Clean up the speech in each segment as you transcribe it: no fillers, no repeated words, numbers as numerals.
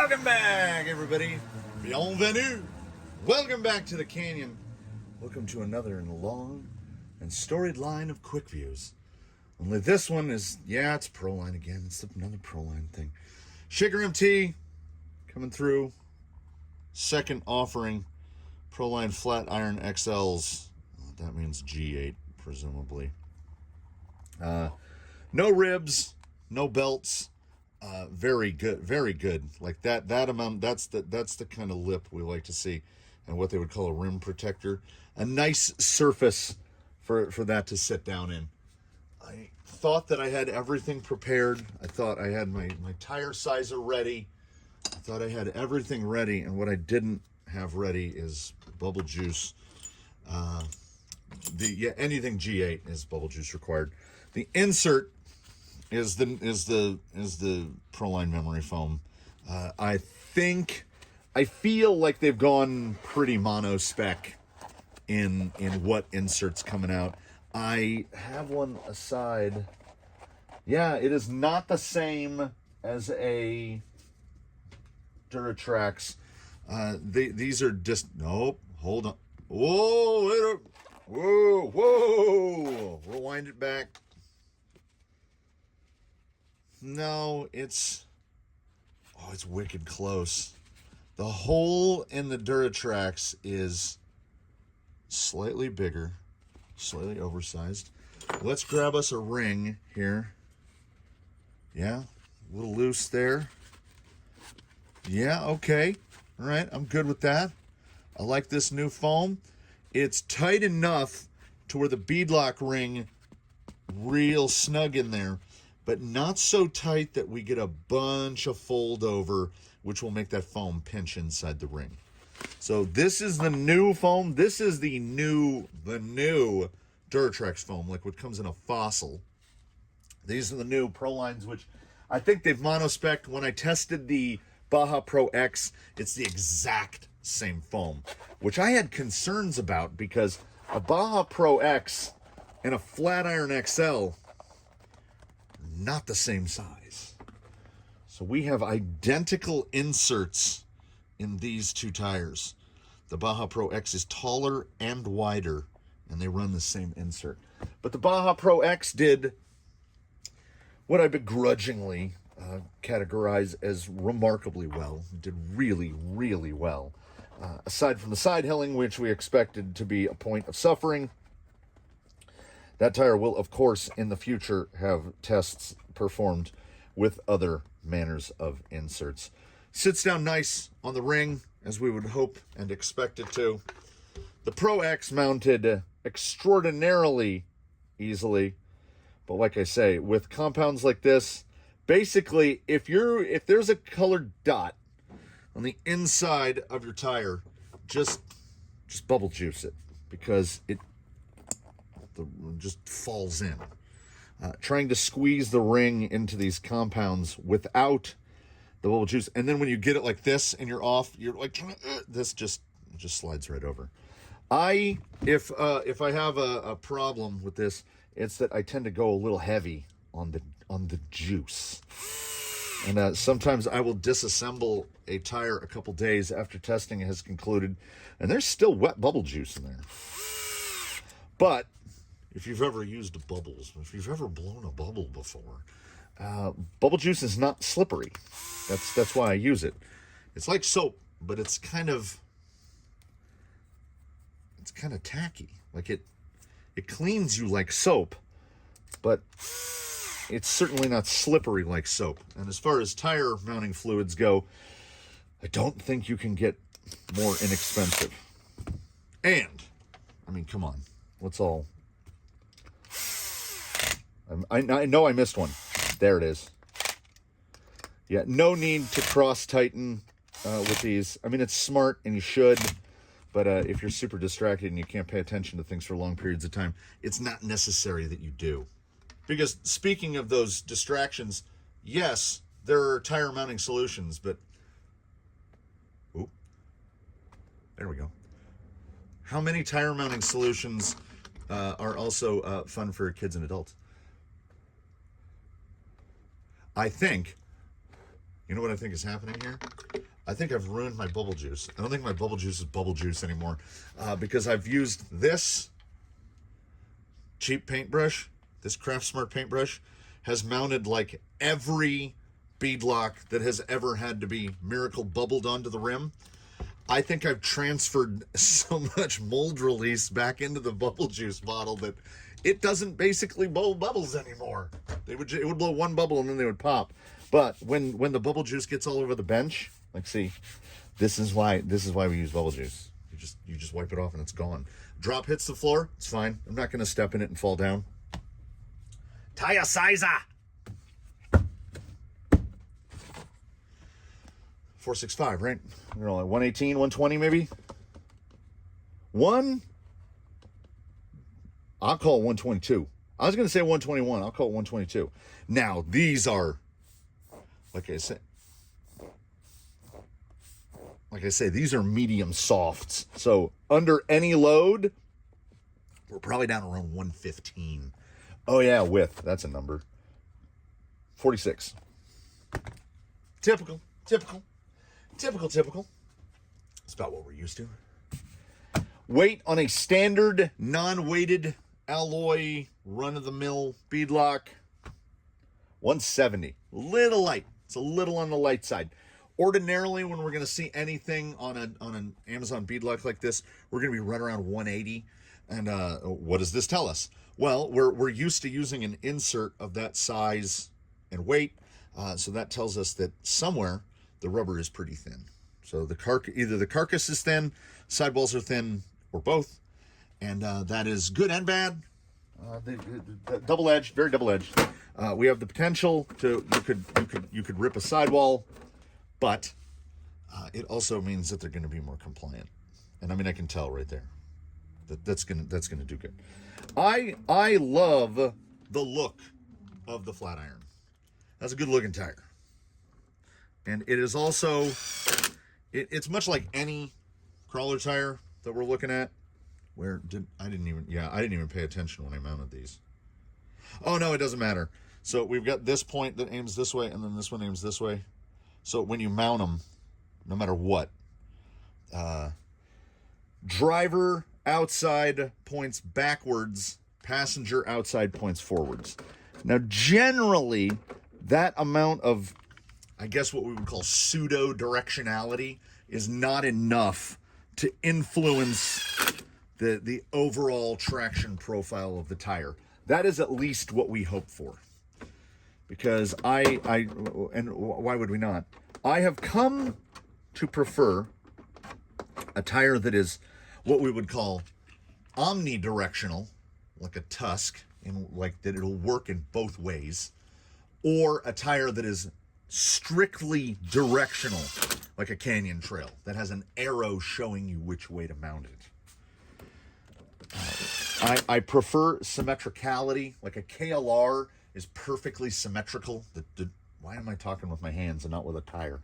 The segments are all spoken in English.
Welcome back, everybody. Bienvenue. Welcome back to the canyon. Welcome to another in a long and storied line of Quickviews. Only this one is, it's Proline again. It's another Proline thing. Shaker MT coming through. Second offering. Proline Flat Iron XLs. That means G8, presumably. No ribs, no belts. Very good, very good. Like that amount, that's the kind of lip we like to see, and what they would call a rim protector. A nice surface for that to sit down in. I thought that I had everything prepared. I thought I had my tire sizer ready. I thought I had everything ready, and what I didn't have ready is bubble juice. Anything G8 is bubble juice required. The insert is the Proline memory foam. I feel like they've gone pretty mono spec in what inserts coming out. I have one aside. Yeah, it is not the same as a Duratrax. These are just, nope, hold on. Whoa, whoa, rewind it back. No, it's wicked close. The hole in the Duratrax is slightly bigger, slightly oversized. Let's grab us a ring here. Yeah, a little loose there. Yeah, okay. All right, I'm good with that. I like this new foam. It's tight enough to where the beadlock ring real snug in there, but not so tight that we get a bunch of fold over, which will make that foam pinch inside the ring. So this is the new foam. This is the new Duratrax foam, like what comes in a Fossil. These are the new Prolines, which I think they've mono-spec'd. When I tested the Baja Pro X, it's the exact same foam, which I had concerns about because a Baja Pro X and a Flatiron XL, not the same size. So we have identical inserts in these two tires. The Baja Pro X is taller and wider, and they run the same insert. But the Baja Pro X did what I begrudgingly categorize as remarkably well. It did really, really well. Aside from the side hilling, which we expected to be a point of suffering, that tire will, of course, in the future have tests performed with other manners of inserts. Sits down nice on the ring, as we would hope and expect it to. The Pro X mounted extraordinarily easily, but like I say, with compounds like this, basically, if there's a colored dot on the inside of your tire, just bubble juice it, because it just falls in. Trying to squeeze the ring into these compounds without the bubble juice, and then when you get it like this and you're off, you're like this just slides right over. If I have a problem with this, it's that I tend to go a little heavy on the juice, and sometimes I will disassemble a tire a couple days after testing has concluded, and there's still wet bubble juice in there. But if you've ever used bubbles, if you've ever blown a bubble before, bubble juice is not slippery. That's why I use it. It's like soap, but it's kind of tacky. Like it cleans you like soap, but it's certainly not slippery like soap. And as far as tire mounting fluids go, I don't think you can get more inexpensive. And, I mean, come on. Let's all... I know I missed one. There it is. Yeah, no need to cross-tighten with these. I mean, it's smart, and you should. But if you're super distracted and you can't pay attention to things for long periods of time, it's not necessary that you do. Because speaking of those distractions, yes, there are tire mounting solutions, but... Oop. There we go. How many tire mounting solutions are also fun for kids and adults? I think You know what I think is happening here? I think I've ruined my bubble juice. I don't think my bubble juice is bubble juice anymore because I've used this cheap paintbrush. This Craft Smart paintbrush has mounted like every beadlock that has ever had to be miracle bubbled onto the rim. I think I've transferred so much mold release back into the bubble juice bottle that it doesn't basically blow bubbles anymore. It would blow one bubble and then they would pop. But when the bubble juice gets all over the bench, like see, this is why we use bubble juice. You just wipe it off and it's gone. Drop hits the floor, it's fine. I'm not gonna step in it and fall down. Tire sizer. 465, right? We're like 118, 120 maybe. I'll call it 122. I was gonna say 121. I'll call it 122. Now these are, like I say, these are medium softs. So under any load, we're probably down around 115. Oh yeah, width. That's a number. 46. Typical. It's about what we're used to. Weight on a standard non-weighted alloy run-of-the-mill beadlock, 170. Little light. It's a little on the light side. Ordinarily, when we're going to see anything on an Amazon beadlock like this, we're going to be right around 180. And what does this tell us? Well, we're used to using an insert of that size and weight, so that tells us that somewhere the rubber is pretty thin. So either the carcass is thin, sidewalls are thin, or both, and that is good and bad. Double-edged, very double-edged. We have the potential to you could rip a sidewall, but it also means that they're going to be more compliant. And I mean, I can tell right there that's gonna do good. I love the look of the flat iron. That's a good looking tire. And it is also, it's much like any crawler tire that we're looking at. I didn't even pay attention when I mounted these. Oh no, it doesn't matter. So we've got this point that aims this way, and then this one aims this way. So when you mount them, no matter what, driver outside points backwards, passenger outside points forwards. Now, generally, that amount of, I guess what we would call pseudo directionality is not enough to influence the overall traction profile of the tire. That is at least what we hope for. Because and why would we not? I have come to prefer a tire that is what we would call omnidirectional, like a Tusk, and like that it'll work in both ways, or a tire that is strictly directional, like a Canyon Trail, that has an arrow showing you which way to mount it. I prefer symmetricality, like a KLR is perfectly symmetrical. Why am I talking with my hands and not with a tire?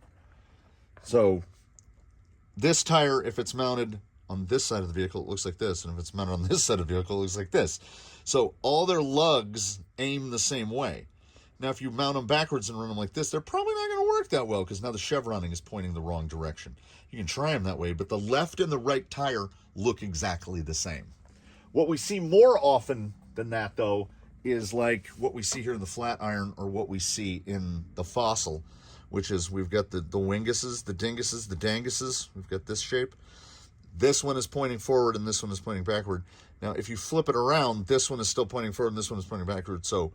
So this tire, if it's mounted on this side of the vehicle, it looks like this. And if it's mounted on this side of the vehicle, it looks like this. So all their lugs aim the same way. Now, if you mount them backwards and run them like this, they're probably not going to work that well because now the chevroning is pointing the wrong direction. You can try them that way, but the left and the right tire look exactly the same. What we see more often than that, though, is like what we see here in the flat iron or what we see in the Fossil, which is we've got the winguses, the dinguses, the danguses. We've got this shape. This one is pointing forward and this one is pointing backward. Now, if you flip it around, this one is still pointing forward and this one is pointing backward. So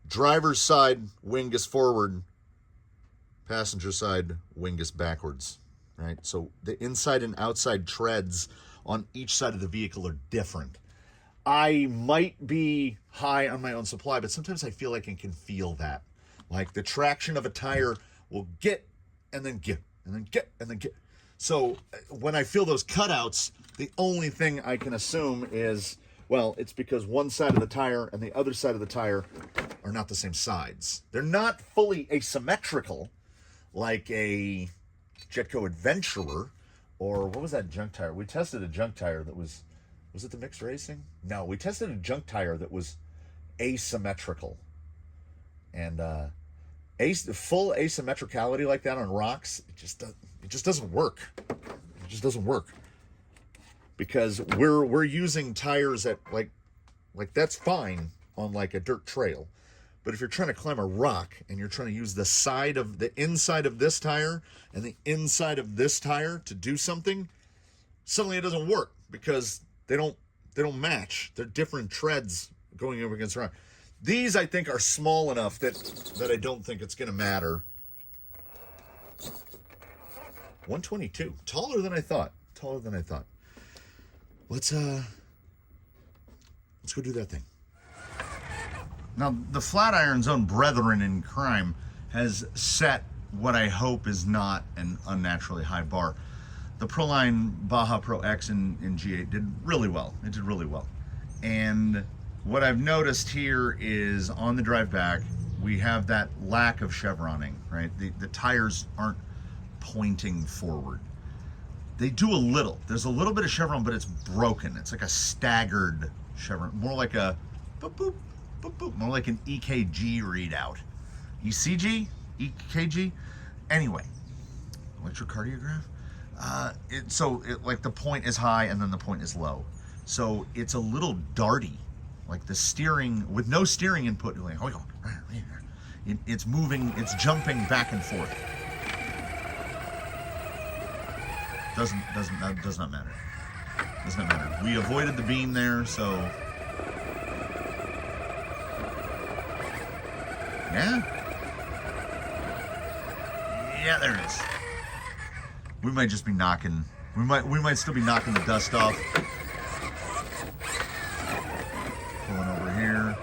driver's side, wingus forward, passenger side, wingus backwards, right? So the inside and outside treads on each side of the vehicle are different. I might be high on my own supply, but sometimes I feel like I can feel that. Like the traction of a tire will get, and then get, and then get, and then get. So when I feel those cutouts, the only thing I can assume is, well, it's because one side of the tire and the other side of the tire are not the same sides. They're not fully asymmetrical, like a Jetco Adventurer, or what was that junk tire? We tested a junk tire that was it the mixed racing? No, we tested a junk tire that was asymmetrical. And full asymmetricality like that on rocks, it just doesn't work. It just doesn't work. Because we're using tires at like that's fine on like a dirt trail. But if you're trying to climb a rock and you're trying to use the inside of this tire and the inside of this tire to do something, suddenly it doesn't work because they don't match. They're different treads going over against the rock. These, I think, are small enough that I don't think it's going to matter. 122, taller than I thought. Let's go do that thing. Now, the Flatiron's own brethren in crime has set what I hope is not an unnaturally high bar. The Proline Baja Pro X in G8 did really well. It did really well. And what I've noticed here is on the drive back, we have that lack of chevroning, right? The tires aren't pointing forward. They do a little. There's a little bit of chevron, but it's broken. It's like a staggered chevron, more like a boop, boop, boop, boop, more like an EKG readout. ECG? EKG? Anyway, electrocardiograph? Like the point is high and then the point is low. So it's a little darty, like the steering, with no steering input, like, it's moving, it's jumping back and forth. Does not matter. Does not matter. We avoided the beam there, so yeah, there it is. We might just be knocking. We might still be knocking the dust off. Pulling over here.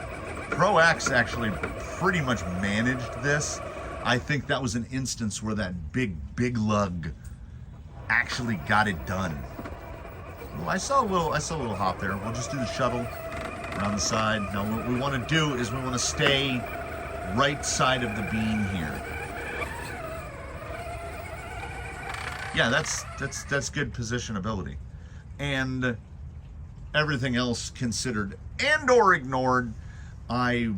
Pro X actually pretty much managed this. I think that was an instance where that big lug actually got it done. Well, I saw a little hop there. We'll just do the shuttle around the side. Now what we want to do is we want to stay right side of the beam here. Yeah, that's good positionability. And everything else considered and or ignored, I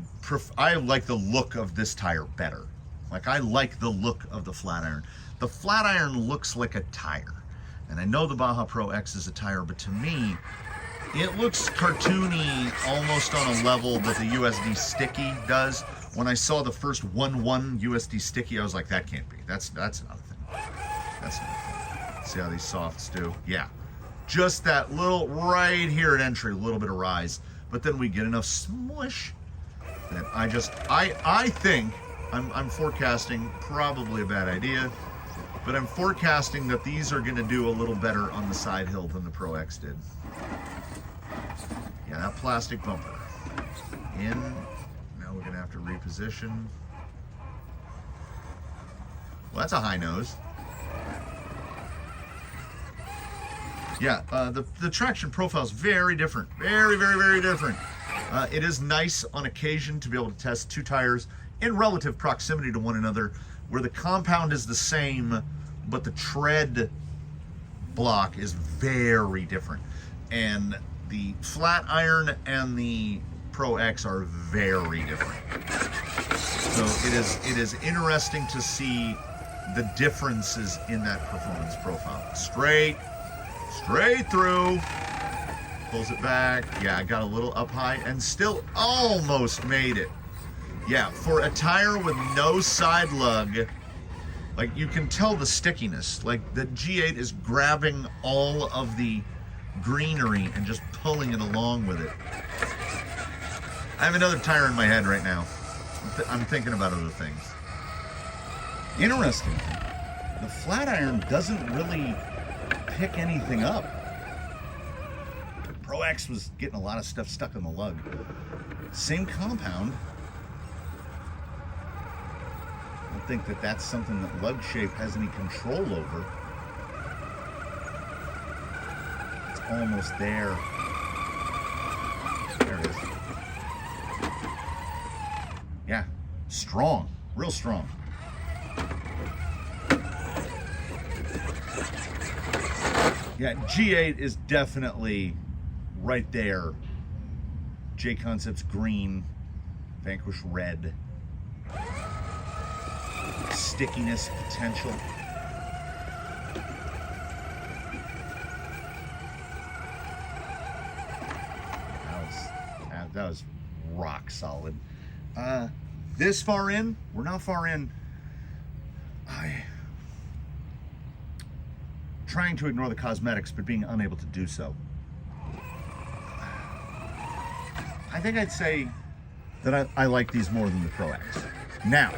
like the look of this tire better. Like, I like the look of the Flatiron. The Flatiron looks like a tire. And I know the Baja Pro X is a tire, but to me, it looks cartoony, almost on a level that the USD Sticky does. When I saw the first 1.1 USD Sticky, I was like, that can't be. That's another thing. That's another thing. See how these softs do? Yeah. Just that little, right here at entry, a little bit of rise. But then we get enough smush that I think, I'm forecasting, probably a bad idea, but I'm forecasting that these are going to do a little better on the side hill than the Pro X did. Yeah, that plastic bumper. In. Now we're going to have to reposition. Well, that's a high nose. Yeah, the traction profile is very different. Very, very, very different. It is nice on occasion to be able to test two tires in relative proximity to one another, where the compound is the same, but the tread block is very different. And the Flatiron and the Pro X are very different. So it is interesting to see the differences in that performance profile. Straight through. Pulls it back. Yeah, I got a little up high and still almost made it. Yeah, for a tire with no side lug, like, you can tell the stickiness. Like, the G8 is grabbing all of the greenery and just pulling it along with it. I have another tire in my head right now. I'm thinking about other things. Interesting. The Flatiron doesn't really pick anything up. Pro X was getting a lot of stuff stuck in the lug. Same compound. I don't think that that's something that lug shape has any control over. It's almost there. There it is. Yeah, strong, real strong. Yeah, G8 is definitely right there. J Concepts green, Vanquish red. stickiness potential. That was rock solid. This far in, we're not far in. Trying to ignore the cosmetics, but being unable to do so. I think I'd say that I like these more than the Pro X. Now,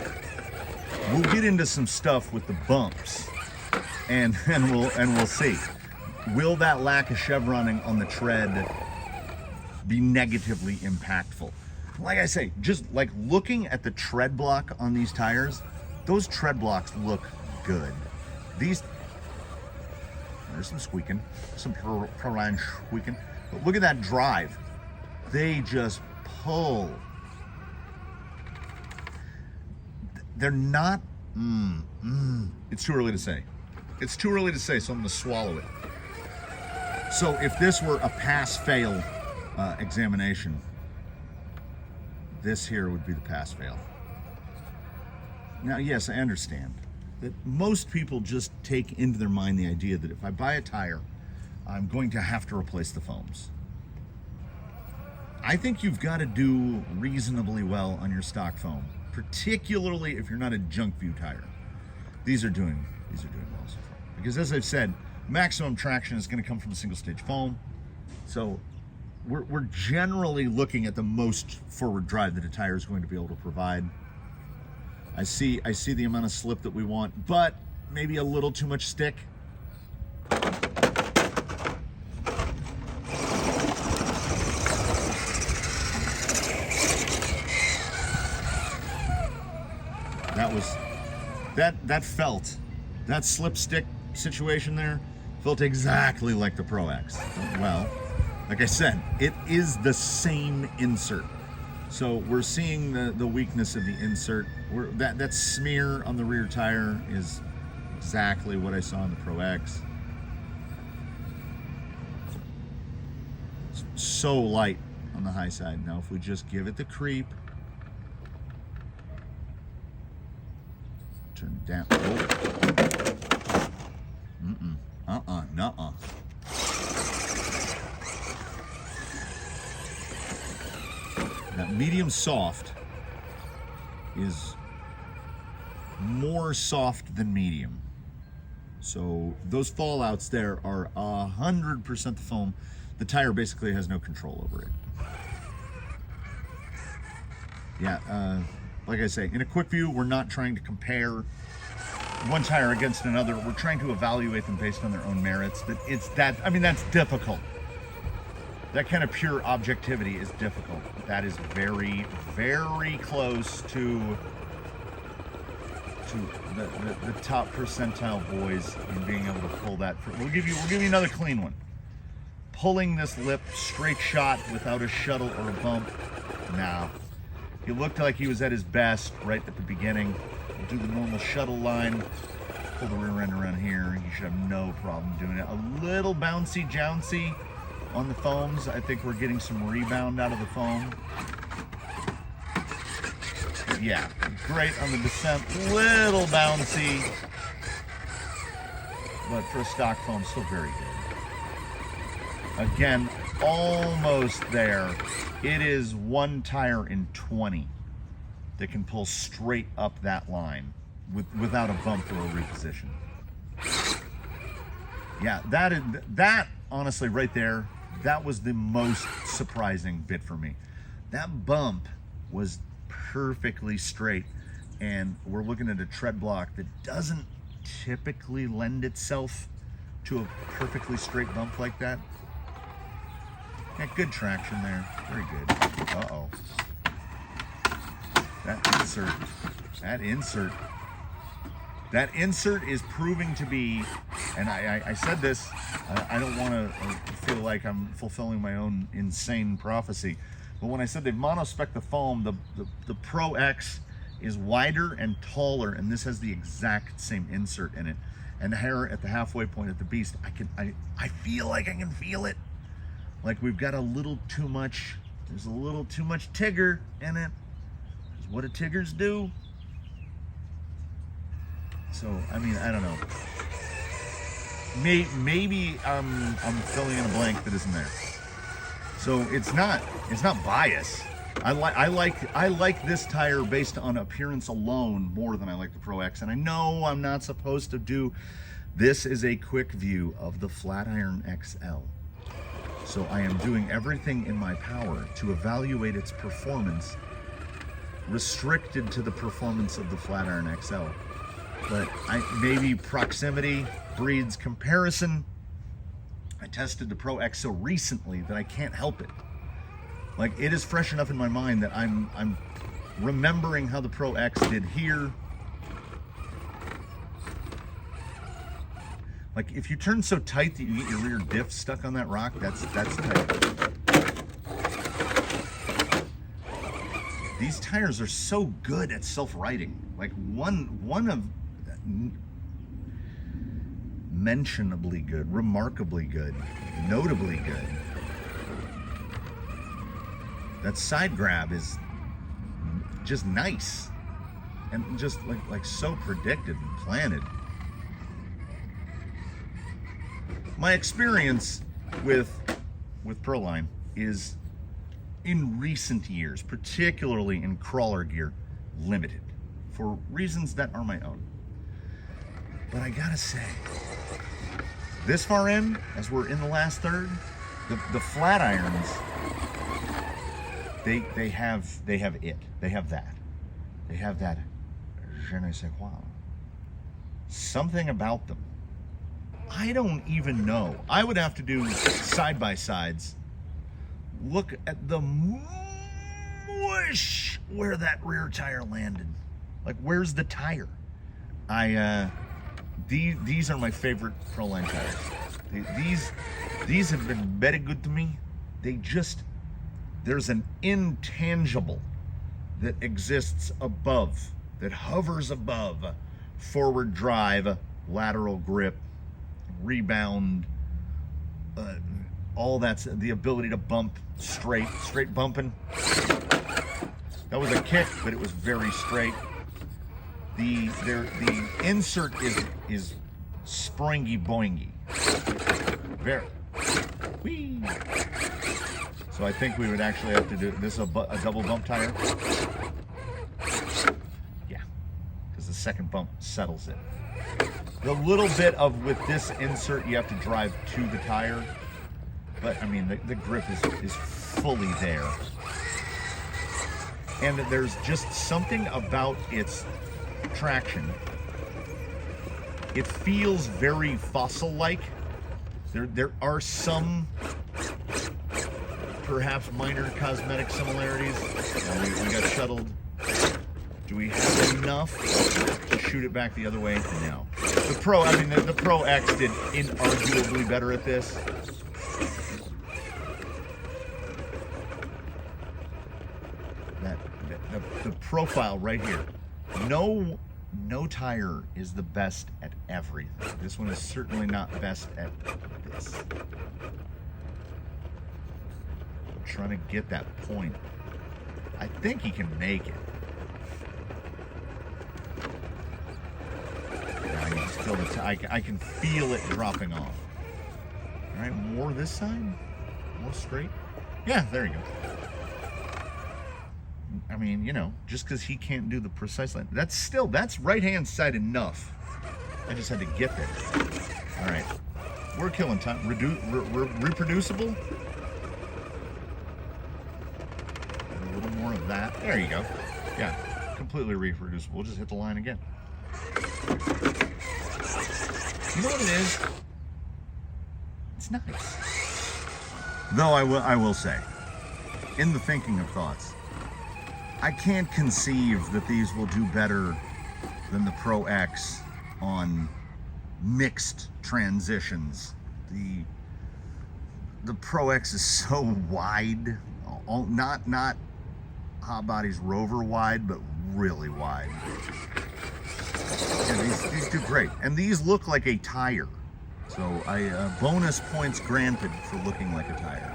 we'll get into some stuff with the bumps, and we'll see. Will that lack of chevroning on the tread be negatively impactful? Like I say, just like looking at the tread block on these tires, those tread blocks look good. There's some squeaking, some prolonged squeaking, but look at that drive. They just pull. They're not, it's too early to say. It's too early to say, so I'm gonna swallow it. So if this were a pass-fail examination, this here would be the pass-fail. Now, yes, I understand that most people just take into their mind the idea that if I buy a tire, I'm going to have to replace the foams. I think you've got to do reasonably well on your stock foam, particularly if you're not a junk view tire. These are doing well so far. Because as I've said, maximum traction is going to come from a single stage foam. So we're generally looking at the most forward drive that a tire is going to be able to provide. I see the amount of slip that we want, but maybe a little too much stick. That slip stick situation there felt exactly like the Pro X. Well, like I said, it is the same insert. So we're seeing the weakness of the insert. That smear on the rear tire is exactly what I saw in the Pro X. It's so light on the high side. Now if we just give it the creep, turn it down. Nuh-uh. Now, medium soft is more soft than medium. So those fallouts there are 100% the foam. The tire basically has no control over it. Yeah, like I say, in a quick view, we're not trying to compare one tire against another. We're trying to evaluate them based on their own merits. That's difficult. That kind of pure objectivity is difficult. That is very, very close to the top percentile boys in being able to pull that. We'll give you another clean one. Pulling this lip straight shot without a shuttle or a bump. Now, he looked like he was at his best right at the beginning. We'll do the normal shuttle line. Pull the rear end around here. You should have no problem doing it. A little bouncy jouncy on the foams. I think we're getting some rebound out of the foam. Yeah, great on the descent. Little bouncy. But for a stock foam, still very good. Again, almost there. It is one tire in 20 that can pull straight up that line without a bump or a reposition. Yeah, that honestly right there, that was the most surprising bit for me. That bump was perfectly straight, and we're looking at a tread block that doesn't typically lend itself to a perfectly straight bump like that. Yeah, good traction there. Very good. Uh-oh. That insert is proving to be, and I said this, I don't want to feel like I'm fulfilling my own insane prophecy, but when I said they've monospec the foam, the Pro X is wider and taller, and this has the exact same insert in it. And here at the halfway point at the Beast, I feel like I can feel it. Like we've got a little too much, there's a little too much Tigger in it. What do Tiggers do? So, I mean, I don't know. Maybe I'm filling in a blank that isn't there. So it's not bias. I like this tire based on appearance alone more than I like the Pro X. And I know I'm not supposed to do. This is a quick view of the Flatiron XL. So I am doing everything in my power to evaluate its performance, restricted to the performance of the Flatiron XL. But maybe proximity breeds comparison. I tested the Pro X so recently that I can't help it. Like, it is fresh enough in my mind that I'm remembering how the Pro X did here. Like, if you turn so tight that you get your rear diff stuck on that rock, that's tight. These tires are so good at self-righting. Like, one of mentionably good, remarkably good, notably good. That side grab is just nice and just like so predicted and planted. My experience with Proline is, in recent years, particularly in crawler gear, limited for reasons that are my own. But I gotta say, this far in, as we're in the last third, the flat irons, they have it. They have that. They have that je ne sais quoi. Something about them. I don't even know. I would have to do side-by-sides. Look at the mush where that rear tire landed. Like, where's the tire? These are my favorite Proline tires. These have been very good to me. There's an intangible that exists above, that hovers above forward drive, lateral grip, rebound, all that's the ability to bump straight bumping. That was a kick, but it was very straight. The insert is springy boingy. Very. Whee. So I think we would actually have to do this a double bump tire. Yeah, because the second bump settles it. The little bit of with this insert you have to drive to the tire, but I mean the grip is fully there. And there's just something about its traction. It feels very fossil-like. There are some perhaps minor cosmetic similarities. We got shuttled. Do we have enough to shoot it back the other way? No. The Pro X did inarguably better at this. The profile right here. No tire is the best at everything. This one is certainly not best at this. I'm trying to get that point. I think he can make it. I can feel I can feel it dropping off. All right, more this side, more straight. Yeah, there you go. I mean, you know, just because he can't do the precise line, that's right-hand side enough. I just had to get there. All right, we're killing time. Reproducible. A little more of that. There you go. Yeah, completely reproducible. We'll just hit the line again. You know what it is? It's nice. Though I will say, in the thinking of thoughts, I can't conceive that these will do better than the Pro X on mixed transitions. The Pro X is so wide, not Hot Body's Rover wide, but really wide. Yeah, these do great, and these look like a tire. So bonus points granted for looking like a tire.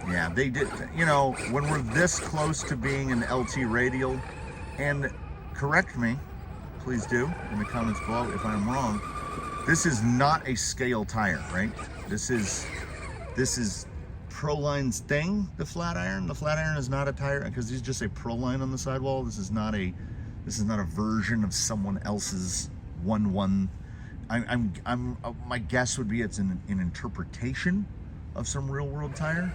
Yeah, they did. You know, when we're this close to being an LT radial, and correct me, please do in the comments below if I'm wrong. This is not a scale tire, right? This is Proline's thing, the flat iron. The flat iron is not a tire because these just say Proline on the sidewall. This is not a version of someone else's 1-1. My guess would be it's an interpretation of some real world tire.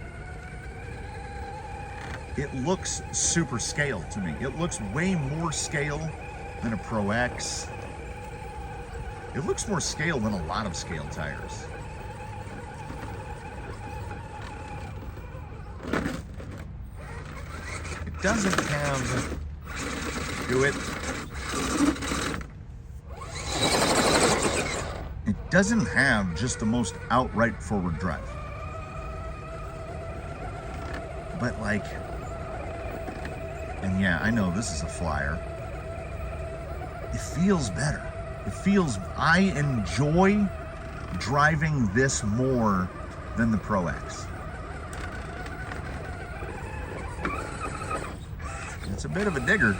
It looks super scale to me. It looks way more scale than a Pro X. It looks more scale than a lot of scale tires. It doesn't have... Do it. It doesn't have just the most outright forward drive. But like... And yeah, I know this is a flyer. It feels better. It feels, I enjoy driving this more than the Pro X. It's a bit of a digger.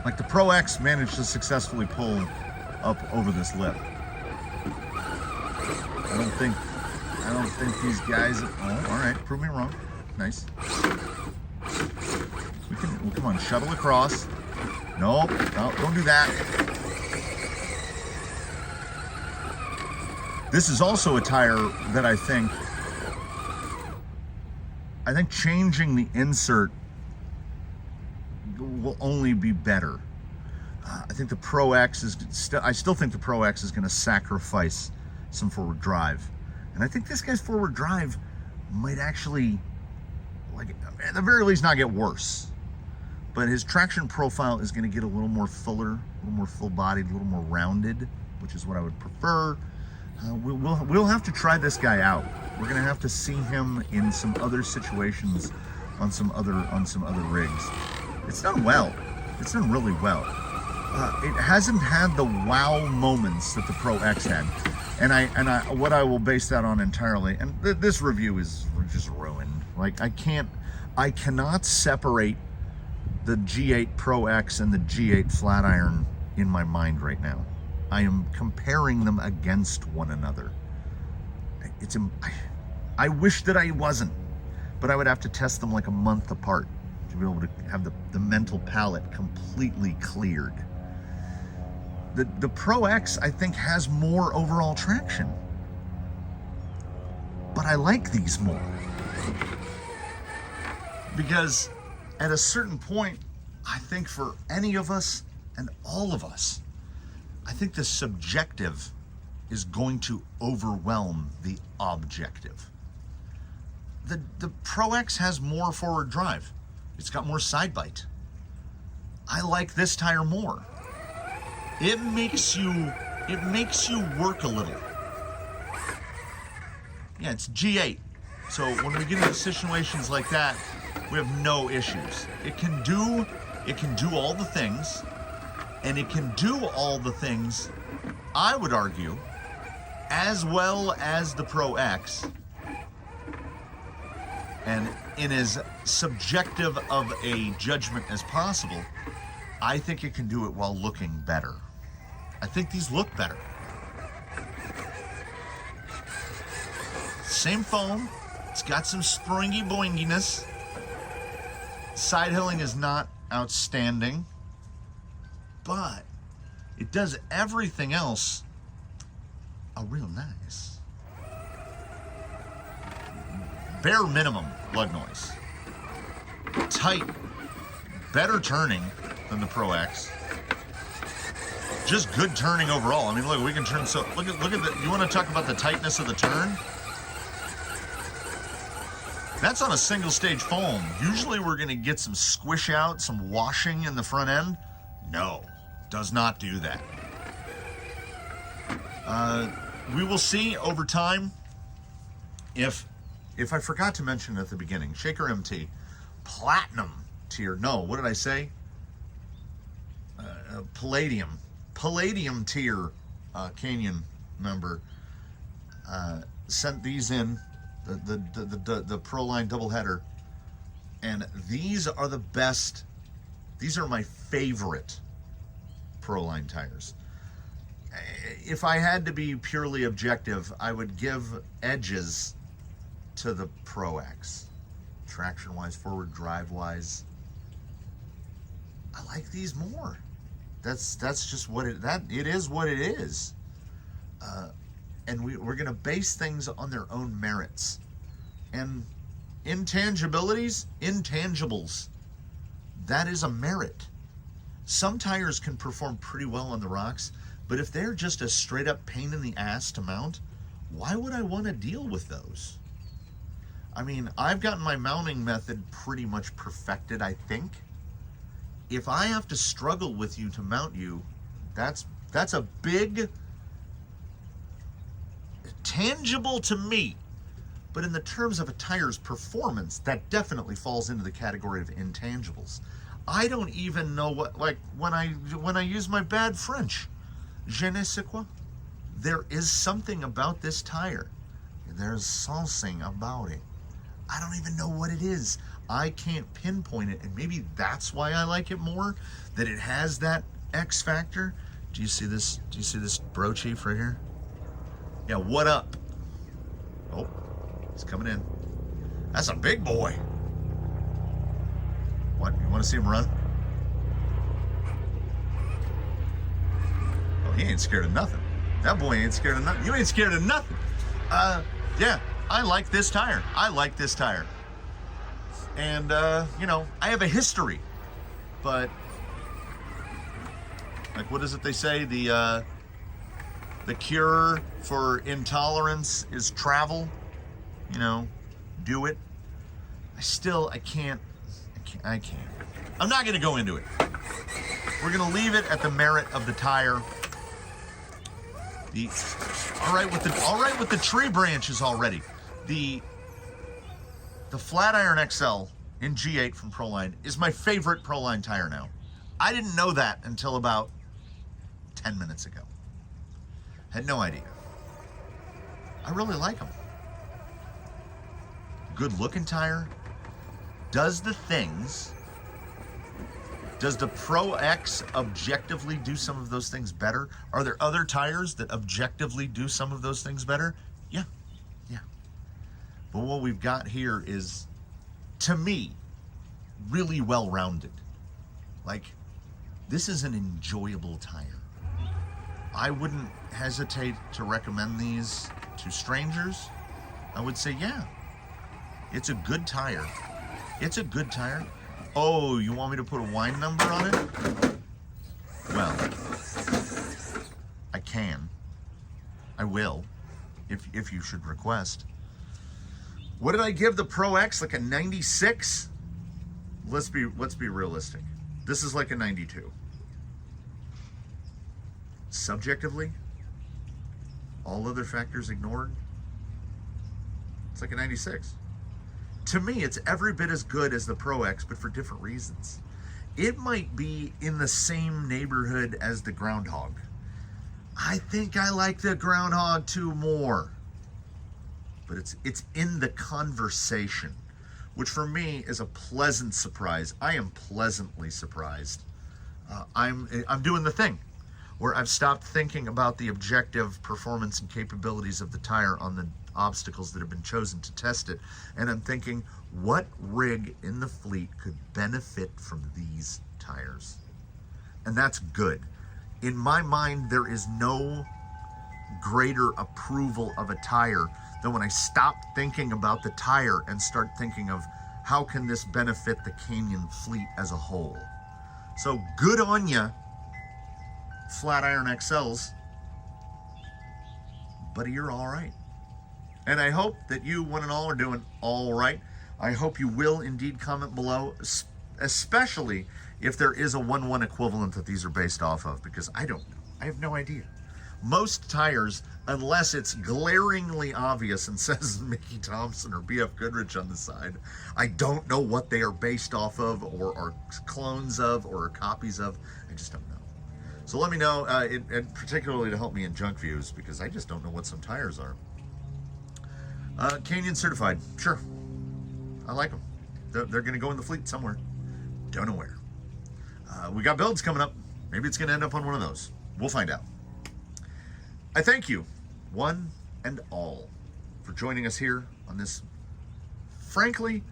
Like the Pro X managed to successfully pull up over this lip. I don't think these guys, oh, all right, prove me wrong. Nice. Well, come on, shuttle across. Nope, no, don't do that. This is also a tire that I think changing the insert will only be better. I think the Pro X is I still think the Pro X is going to sacrifice some forward drive. And I think this guy's forward drive might actually, like, at the very least, not get worse. But his traction profile is going to get a little more fuller, a little more full-bodied, a little more rounded, which is what I would prefer. We'll have to try this guy out. We're going to have to see him in some other situations on some other rigs. It's done well. It's done really well. It hasn't had the wow moments that the Pro X had, and what I will base that on entirely. And this review is just ruined. Like I cannot separate the G8 Pro X and the G8 flat iron in my mind right now. I am comparing them against one another. I wish that I wasn't, but I would have to test them like a month apart to be able to have the mental palette completely cleared. The Pro X, I think, has more overall traction, but I like these more because at a certain point, I think for any of us and all of us, I think the subjective is going to overwhelm the objective. The Pro X has more forward drive. It's got more side bite. I like this tire more. It makes you work a little. Yeah, it's G8. So when we get into situations like that, we have no issues. It can do all the things, and it can do all the things, I would argue, as well as the Pro X. And in as subjective of a judgment as possible, I think it can do it while looking better. I think these look better. Same foam. It's got some springy boinginess. Side hilling is not outstanding, but it does everything else a real nice. Bare minimum lug noise. Tight. Better turning than the Pro X. Just good turning overall. I mean, look, we can turn so. Look at the. You want to talk about the tightness of the turn? That's on a single stage foam. Usually we're going to get some squish out, some washing in the front end. No, does not do that. We will see over time if I forgot to mention at the beginning, Shaker MT, Platinum tier. No, what did I say? Palladium tier Canyon member sent these in, the Proline doubleheader, and these are the best These are my favorite Proline tires. If I had to be purely objective, I would give edges to the Pro X. Traction-wise, forward drive-wise, I like these more. That's just what it is what it is. And we're gonna base things on their own merits. And intangibles, that is a merit. Some tires can perform pretty well on the rocks, but if they're just a straight up pain in the ass to mount, why would I want to deal with those? I mean, I've gotten my mounting method pretty much perfected, I think. If I have to struggle with you to mount you, that's a big tangible to me. But in the terms of a tire's performance, that definitely falls into the category of intangibles. I don't even know what, like when I use my bad French, je ne sais quoi. There is something about this tire. There's something about it. I don't even know what it is. I can't pinpoint it, and maybe that's why I like it more, that it has that X factor. Do you see this? Do you see this bro chief right here? Yeah, what up? Oh, he's coming in. That's a big boy. What, you want to see him run? Oh, he ain't scared of nothing. That boy ain't scared of nothing. You ain't scared of nothing. Yeah, I like this tire. I like this tire. And, you know, I have a history, but like, what is it they say? The cure for intolerance is travel. You know, do it. I can't. I'm not going to go into it. We're going to leave it at the merit of the tire. All right with the tree branches already. The Flatiron XL in G8 from Proline is my favorite Proline tire now. I didn't know that until about 10 minutes ago. Had no idea. I really like them. Good looking tire. Does the things. Does the Pro X objectively do some of those things better? Are there other tires that objectively do some of those things better? Yeah. But what we've got here is, to me, really well-rounded. Like, this is an enjoyable tire. I wouldn't hesitate to recommend these to strangers. I would say, yeah, it's a good tire. It's a good tire. Oh, you want me to put a wine number on it? Well, I can. I will, if you should request. What did I give the Pro X? Like a 96? Let's be realistic. This is like a 92. Subjectively, all other factors ignored, it's like a 96. To me, it's every bit as good as the Pro X, but for different reasons. It might be in the same neighborhood as the Groundhog. I think I like the Groundhog 2 more. But it's in the conversation, which for me is a pleasant surprise. I am pleasantly surprised. I'm doing the thing where I've stopped thinking about the objective performance and capabilities of the tire on the obstacles that have been chosen to test it, and I'm thinking, what rig in the fleet could benefit from these tires? And that's good. In my mind, there is no greater approval of a tire than when I stop thinking about the tire and start thinking of how can this benefit the Canyon fleet as a whole. So good on ya, Flatiron XLs, buddy, you're all right. And I hope that you, one and all, are doing all right. I hope you will indeed comment below, especially if there is a 1-1 equivalent that these are based off of, because I don't know. I have no idea. Most tires, unless it's glaringly obvious and says Mickey Thompson or BF Goodrich on the side, I don't know what they are based off of or are clones of or are copies of. I just don't know. So let me know, and particularly to help me in junk views, because I just don't know what some tires are. Canyon certified, sure. I like them. They're going to go in the fleet somewhere. Don't know where. We got builds coming up. Maybe it's going to end up on one of those. We'll find out. I thank you, one and all, for joining us here on this, frankly,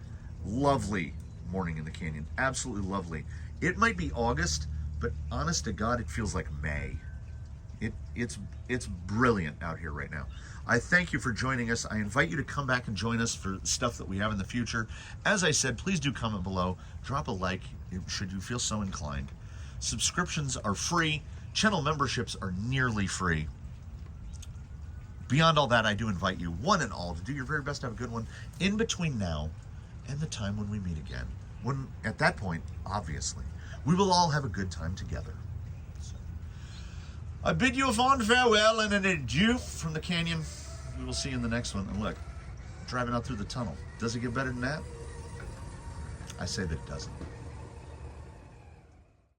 lovely morning in the canyon. Absolutely lovely. It might be August, but honest to God, it feels like May. It's brilliant out here right now. I thank you for joining us. I invite you to come back and join us for stuff that we have in the future. As I said, please do comment below. Drop a like should you feel so inclined. Subscriptions are free. Channel memberships are nearly free. Beyond all that, I do invite you, one and all, to do your very best to have a good one in between now and the time when we meet again. When, at that point, obviously, we will all have a good time together. So, I bid you a fond farewell and an adieu from the canyon. We will see you in the next one. And look, driving out through the tunnel. Does it get better than that? I say that it doesn't.